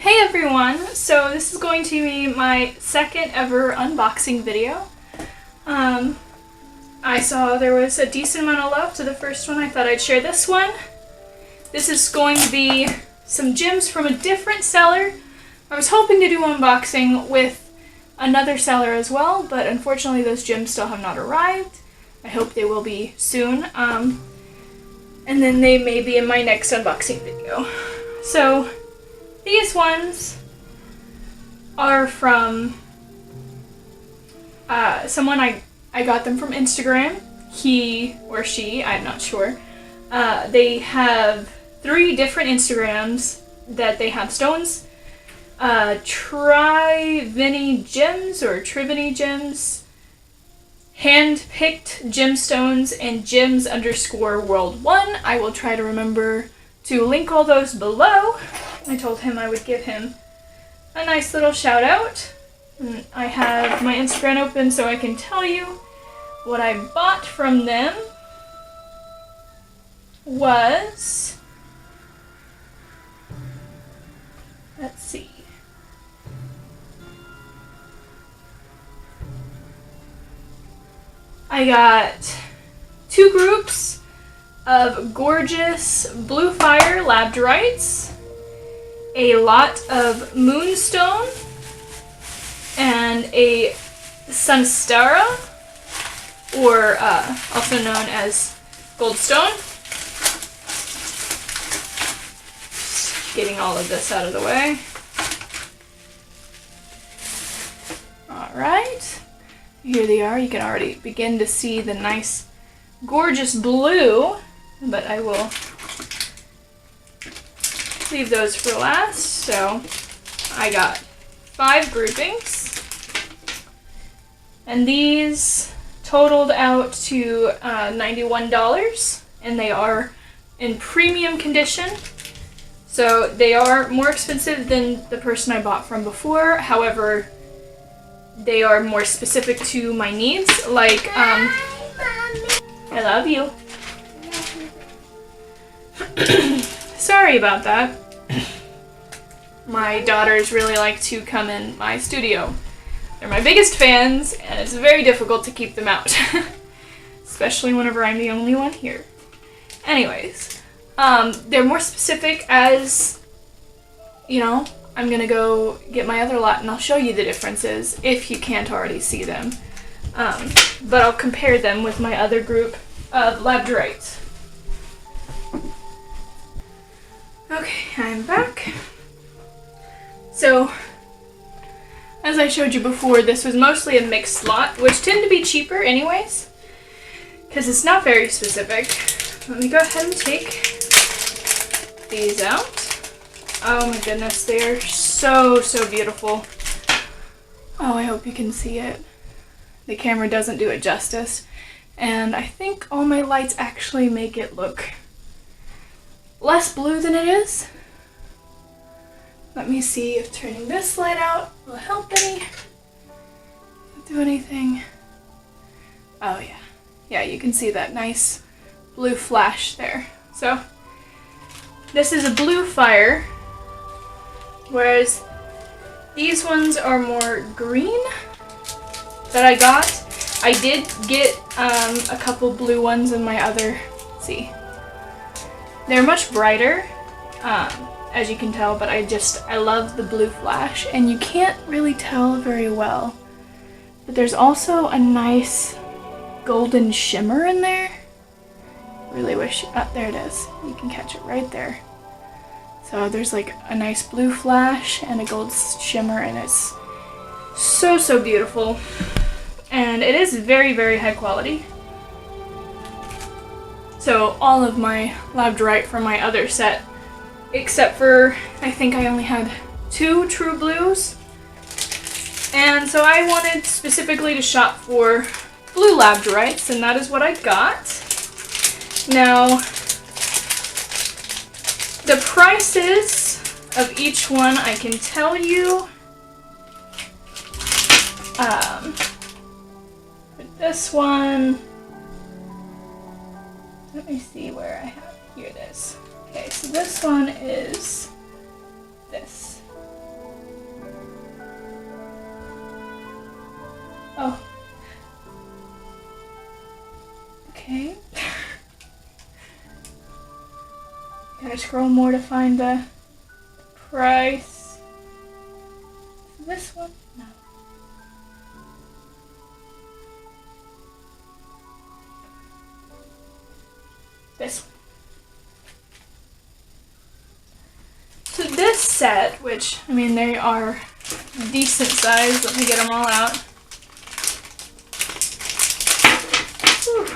Hey everyone! So this is going to be my second ever unboxing video. I saw there was a decent amount of love to the first one. I thought I'd share this one. This is going to be some gems from a different seller. I was hoping to do unboxing with another seller as well, but unfortunately those gems still have not arrived. I hope they will be soon. And then they may be in my next unboxing video. So these ones are from someone I got them from Instagram. He or she, I'm not sure. They have 3 different Instagrams that they have stones. Triveni Gems or Triveni Gems, hand-picked gemstones, and gems_world1. I will try to remember to link all those below. I told him I would give him a nice little shout out. And I have my Instagram open so I can tell you what I bought from them was, let's see. I got 2 groups of gorgeous blue fire labdorites, a lot of moonstone, and a sunstara, or also known as goldstone. Just getting all of this out of the way. Alright, here they are. You can already begin to see the nice gorgeous blue, but I will leave those for last. So I got 5 groupings, and these totaled out to $91, and they are in premium condition. So they are more expensive than the person I bought from before. However, they are more specific to my needs. Like, I love you. Sorry about that. My daughters really like to come in my studio. They're my biggest fans, and it's very difficult to keep them out. Especially whenever I'm the only one here. Anyways, they're more specific as, you know, I'm gonna go get my other lot and I'll show you the differences if you can't already see them. But I'll compare them with my other group of labdorites. Okay, I'm back. So, as I showed you before, this was mostly a mixed lot, which tend to be cheaper anyways, because it's not very specific. Let me go ahead and take these out. Oh my goodness, they are so beautiful. Oh, I hope you can see it. The camera doesn't do it justice, and I think all my lights actually make it look less blue than it is. Let me see if turning this light out will help any. Not do anything. Oh yeah. Yeah, you can see that nice blue flash there. So, this is a blue fire, whereas these ones are more green that I got. I did get a couple blue ones in my other, let's see. They're much brighter, as you can tell, but I love the blue flash, and you can't really tell very well. But there's also a nice golden shimmer in there. Really wish, there it is. You can catch it right there. So there's like a nice blue flash and a gold shimmer, and it's so beautiful. And it is very high quality. So all of my labdorite from my other set, except for, I think I only had 2 true blues. And so I wanted specifically to shop for blue labdorites, and that is what I got. Now, the prices of each one I can tell you. This one, let me see where I have, here it is. Okay, so this one is this. Gotta scroll more to find the price. This one? No. This one. So this set, which, I mean, they are decent size. Let me get them all out. Whew.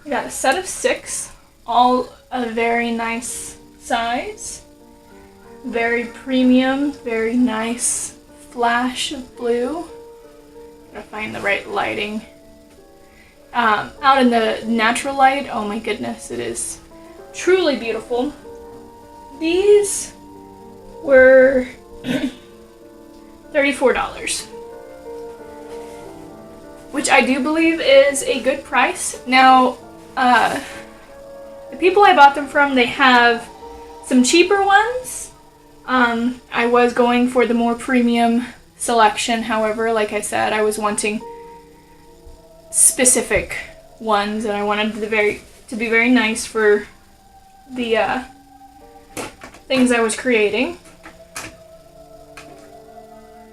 I got a set of 6, all a very nice size. Very premium, very nice flash of blue. Gotta find the right lighting. Out in the natural light, oh my goodness, it is truly beautiful. These were $34, which I do believe is a good price. Now, the people I bought them from, they have some cheaper ones. I was going for the more premium selection, however, like I said, I was wanting specific ones, and I wanted to be very nice for the things I was creating.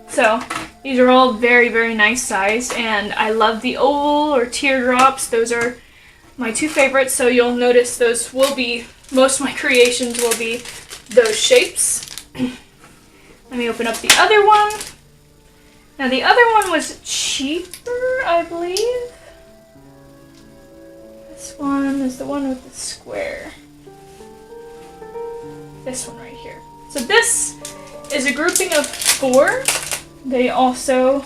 So these are all very, very nice size, and I love the oval or teardrops. Those are my 2 favorites, so you'll notice those will be, most of my creations will be those shapes. Let me open up the other one. Now the other one was cheaper, I believe. This one is the one with the square. This one right here. So this is a grouping of 4. They also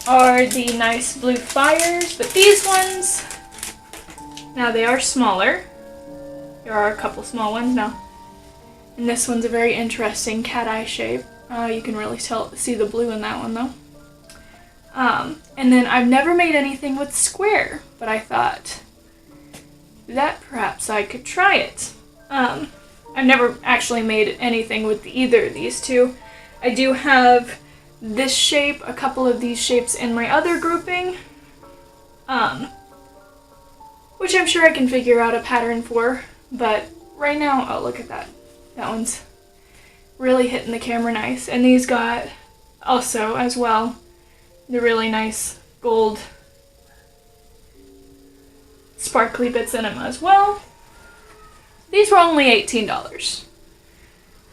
are the nice blue fires, but these ones, now they are smaller. There are a couple small ones now. And this one's a very interesting cat eye shape. You can really see the blue in that one though. And then I've never made anything with square, but I thought that perhaps I could try it. I've never actually made anything with either of these 2. I do have this shape, a couple of these shapes in my other grouping, which I'm sure I can figure out a pattern for, but right now, oh look at that. That one's really hitting the camera nice. And these got also, as well, the really nice gold sparkly bits in them as well. These were only $18.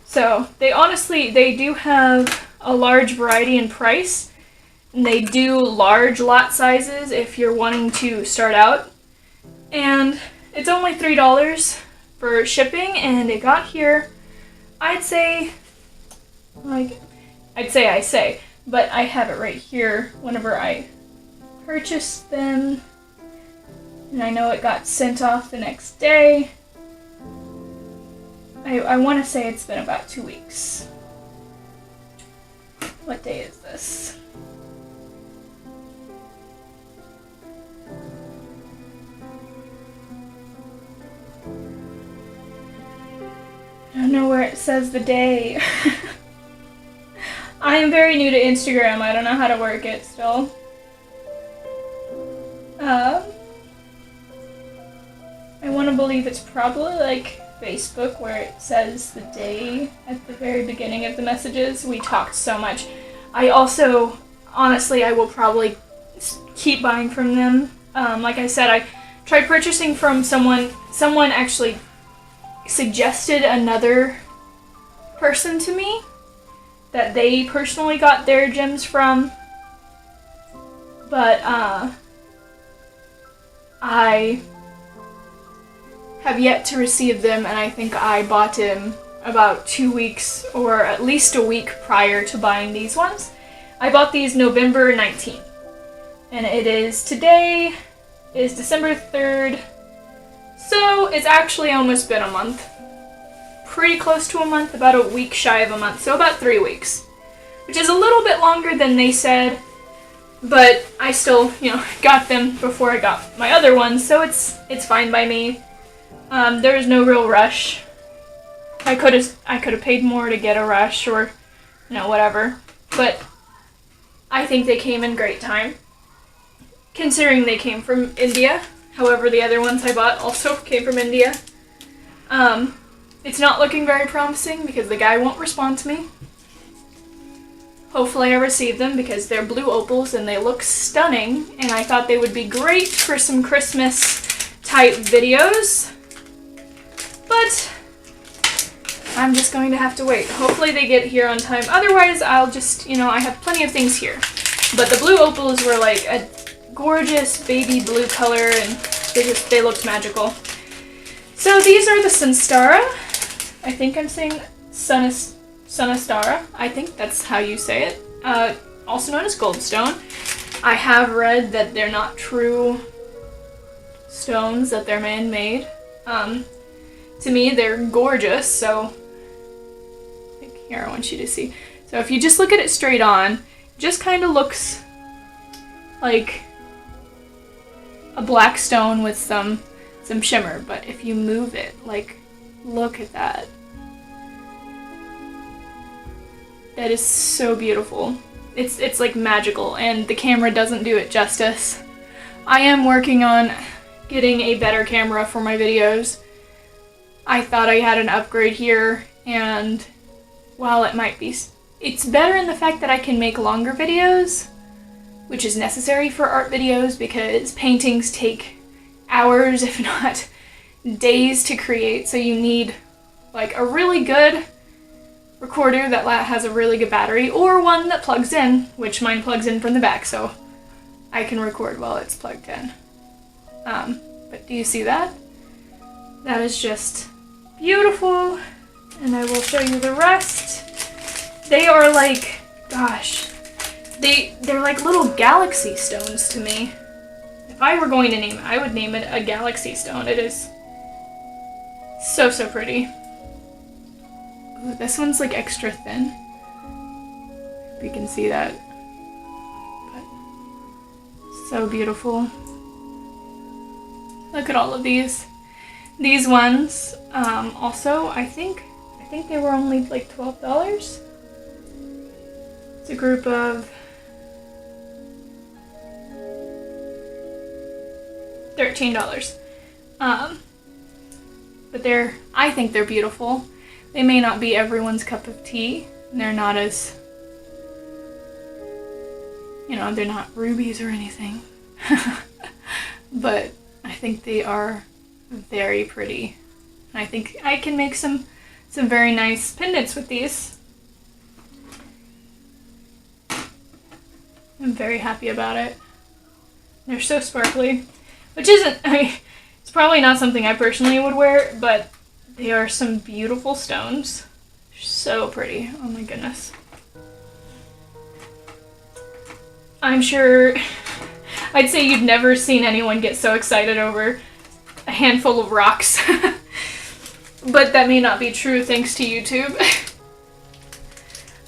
So they do have a large variety in price. And they do large lot sizes if you're wanting to start out. And it's only $3 for shipping, and it got here, I say, but I have it right here whenever I purchased them, and I know it got sent off the next day. I want to say it's been about 2 weeks. What day is this? I don't know where it says the day. I am very new to Instagram. I don't know how to work it still. I want to believe it's probably like Facebook, where it says the day at the very beginning of the messages. We talked so much. I also, honestly, I will probably keep buying from them. Like I said, I tried purchasing from someone actually suggested another person to me that they personally got their gems from, but I have yet to receive them, and I think I bought them about 2 weeks or at least a week prior to buying these ones. I bought these November 19th, and today is December 3rd. So it's actually almost been a month. Pretty close to a month, about a week shy of a month, so about 3 weeks. Which is a little bit longer than they said, but I still, got them before I got my other ones, so it's fine by me. There was no real rush. I could have paid more to get a rush or, whatever. But I think they came in great time. considering they came from India. However, the other ones I bought also came from India. It's not looking very promising because the guy won't respond to me. Hopefully I receive them because they're blue opals and they look stunning, and I thought they would be great for some Christmas type videos. But I'm just going to have to wait. Hopefully they get here on time. Otherwise, I'll just, I have plenty of things here. But the blue opals were like a gorgeous baby blue color, and they looked magical. So these are the Sunstara. I think I'm saying Sunastara. I think that's how you say it. Also known as goldstone. I have read that they're not true stones, that they're man-made. To me, they're gorgeous, so here I want you to see. So if you just look at it straight on, it just kind of looks like a black stone with some shimmer, but if you move it, like, look at that. That is so beautiful. It's like magical, and the camera doesn't do it justice. I am working on getting a better camera for my videos. I thought I had an upgrade here, and while it might be, it's better in the fact that I can make longer videos, which is necessary for art videos because paintings take hours, if not days, to create. So you need like a really good recorder that has a really good battery, or one that plugs in, which mine plugs in from the back, so I can record while it's plugged in. But do you see that? That is just beautiful, and I will show you the rest. They are like, gosh, they're like little galaxy stones to me. If I were going to name it, I would name it a galaxy stone. It is so, so pretty. Ooh, this one's like extra thin. If you can see that. But so beautiful. Look at all of these. These ones, also, I think they were only like $12. It's a group of $13. But I think they're beautiful. They may not be everyone's cup of tea. They're not as, they're not rubies or anything. But I think they are very pretty. I think I can make some very nice pendants with these. I'm very happy about it. They're so sparkly, which isn't, it's probably not something I personally would wear, but they are some beautiful stones. So pretty. Oh my goodness. I'm sure, I'd say you've never seen anyone get so excited over a handful of rocks. But that may not be true thanks to YouTube.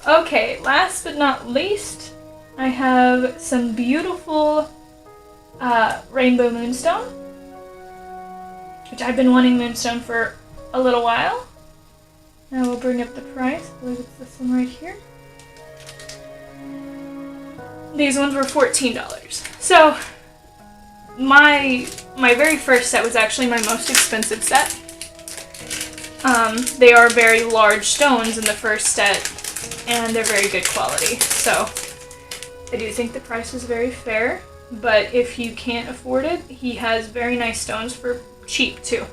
Okay, last but not least, I have some beautiful rainbow moonstone, which I've been wanting moonstone for a little while. Now we'll bring up the price. I believe it's this one right here. These ones were $14. So my very first set was actually my most expensive set. They are very large stones in the first set, and they're very good quality. So I do think the price is very fair, but if you can't afford it, he has very nice stones for cheap too.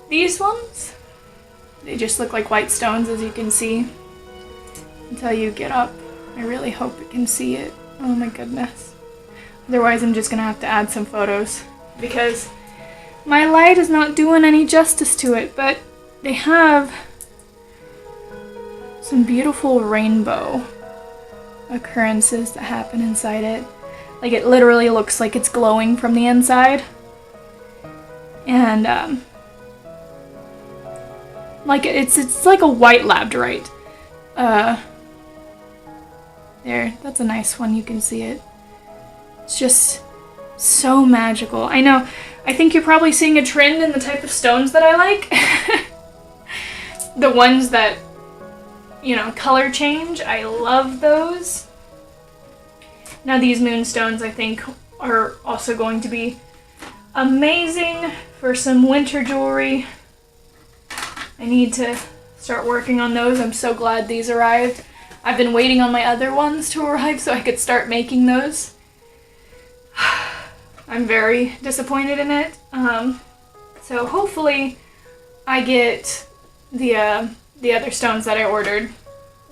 These ones, they just look like white stones, as you can see. Until you get up. I really hope it can see it. Oh my goodness. Otherwise I'm just gonna have to add some photos because my light is not doing any justice to it, but they have some beautiful rainbow occurrences that happen inside it. Like, it literally looks like it's glowing from the inside. And like it's like a white labradorite. There, that's a nice one, you can see it. It's just so magical. I know, I think you're probably seeing a trend in the type of stones that I like. The ones that, color change, I love those. Now these moonstones, I think, are also going to be amazing for some winter jewelry. I need to start working on those. I'm so glad these arrived. I've been waiting on my other ones to arrive so I could start making those. I'm very disappointed in it. So hopefully I get the other stones that I ordered.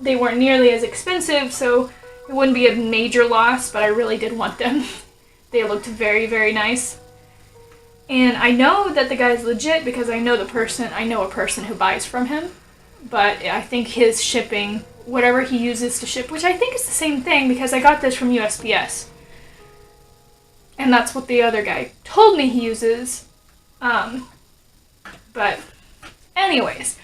They weren't nearly as expensive, so it wouldn't be a major loss, but I really did want them. They looked very, very nice. And I know that the guy's legit because I know a person who buys from him. But I think his shipping, whatever he uses to ship, which I think is the same thing because I got this from USPS. And that's what the other guy told me he uses. But anyways,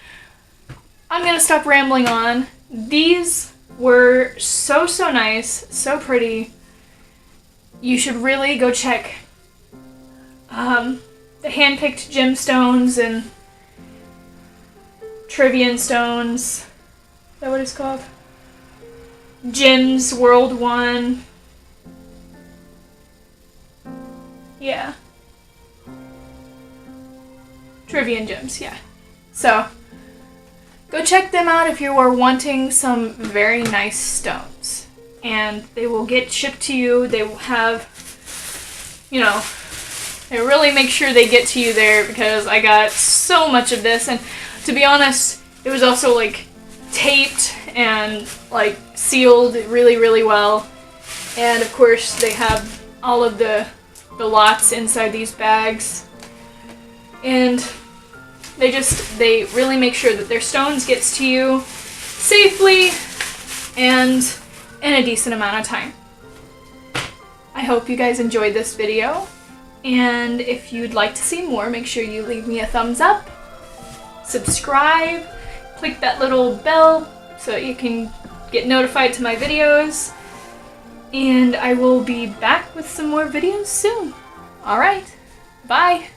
I'm going to stop rambling on. These were so nice, so pretty. You should really go check the hand-picked gemstones and Trivian stones. Is that what it's called? Gems World 1. Yeah. Trivian gems, yeah. So, go check them out if you are wanting some very nice stones. And they will get shipped to you. They will have, they really make sure they get to you there because I got so much of this. And to be honest, it was also like taped and like sealed really, really well. And of course they have all of the lots inside these bags. And they really make sure that their stones gets to you safely and in a decent amount of time. I hope you guys enjoyed this video. And if you'd like to see more, make sure you leave me a thumbs up. Subscribe, click that little bell so that you can get notified to my videos, and I will be back with some more videos soon. Alright, bye!